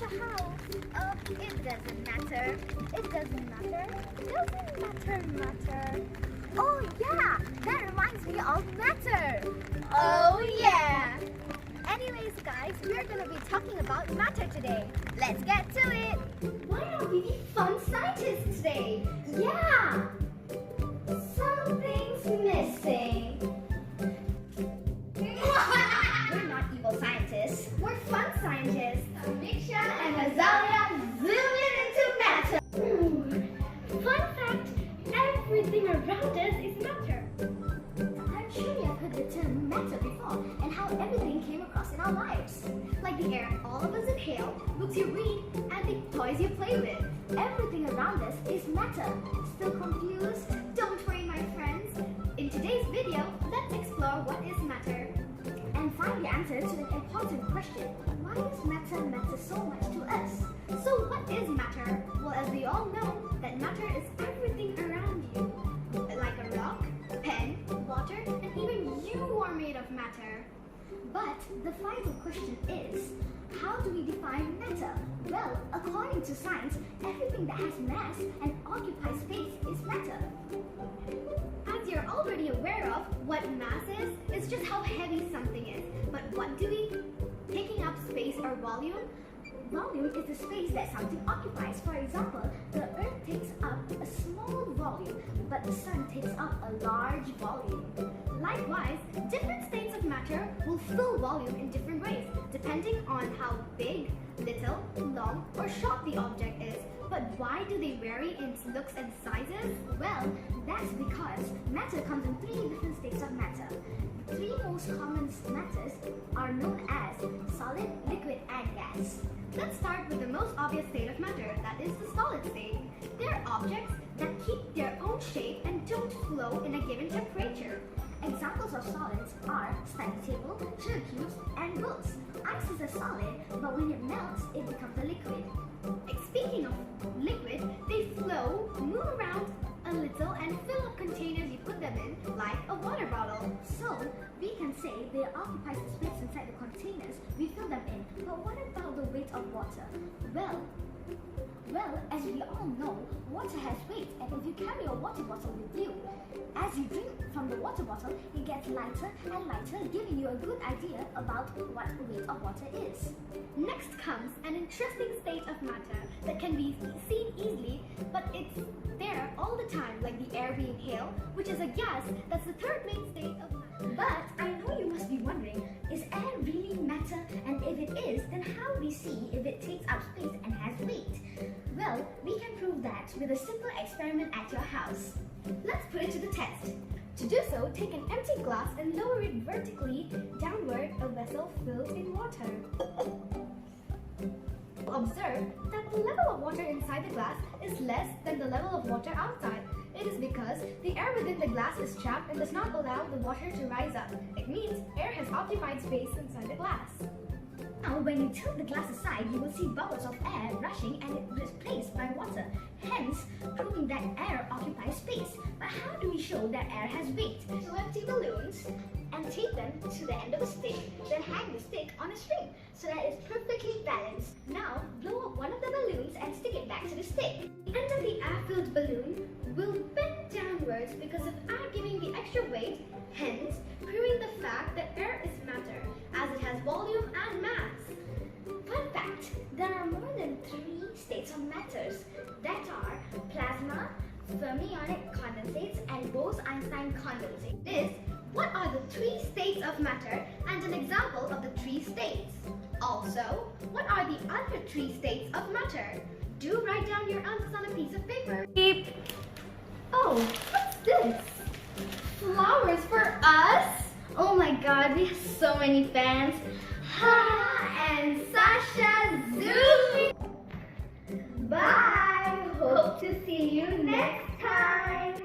a house. It doesn't matter. It doesn't matter. Doesn't matter. Oh yeah, that reminds me of matter. Oh yeah. Anyways guys, we're gonna be talking about matter today. Let's get to it. Why don't we be fun scientists today? Yeah. Something's missing. We're not evil scientists. We're fun scientists. Amiksha and Azalea zoom into matter. Fun fact, everything around us is matter. I'm sure you have heard the term matter before and how everything came across in our lives. Like the air all of us inhale, books you read, and the toys you play with. Everything around us is matter. Still confused? Don't worry my friends. In today's video, let's explore what is matter and find the answer to an important question. Why does matter matter so much to us? So what is matter? Well, as we all know, that matter is everything around you. Like a rock, pen, water, and even you are made of matter. But the final question is, how do we define matter? Well, according to science, everything that has mass and occupies space is matter. As you're already aware of, what mass is just how heavy something is. But what do we? Taking up space or volume? Volume is the space that something occupies. For example, the Earth takes up a small volume, but the Sun takes up a large volume. Likewise, different states of matter will fill volume in different ways, depending on how big, little, long, or short the object is. But why do they vary in looks and sizes? Well, that's because matter comes in three different states of matter. The three most common matters are known as solid, liquid, and gas. Let's start with the most obvious state of matter, that is the solid state. They're objects that keep their own shape and don't flow in a given temperature. Examples of solids are study table, sugar cubes, and books. Ice is a solid, but when it melts, it becomes a liquid. Speaking of liquid, they flow, move around a little, and fill up containers you put them in, like a water bottle. So, we can say they occupy the space inside the containers we fill them in. But what about the weight of water? Well, as we all know, water has weight, and if you carry a water bottle with you, as you drink from the water bottle, it gets lighter and lighter, giving you a good idea about what the weight of water is. Next comes an interesting state of matter that can be seen easily, but it's there all the time, like the air we inhale, which is a gas. That's the third main state of matter. But I know you must be wondering, is air really matter? And if it is, then how do we see if it takes up space and has weight? Well, we can prove that with a simple experiment at your house. Let's put it to the test. To do so, take an empty glass and lower it vertically downward a vessel filled in water. Observe that the level of water inside the glass is less than the level of water outside. It is because the air within the glass is trapped and does not allow the water to rise up. It means air has occupied space inside the glass. Now, when you tilt the glass aside, you will see bubbles of air rushing and it is replaced by water, hence proving that air occupies space. But how do we show that air has weight? So empty balloons and tape them to the end of a stick, then hang the stick on a string so that it's perfectly balanced. Now, blow up one of the balloons and stick it back to the stick. The end of the air-filled balloon will bend downwards because of air giving the extra weight, hence proving the fact that air is matter, as it has volume and mass. Fun fact, there are more than 3 states of matters that are plasma, fermionic condensates, and Bose-Einstein condensate. This, what are the 3 states of matter and an example of the 3 states? Also, what are the other 3 states of matter? Do write down your answers on a piece of paper. Beep. Oh, what's this? Flowers for us? Oh my god, we have so many fans. Ha and Sasha Zoom. Bye. Hope to see you next time.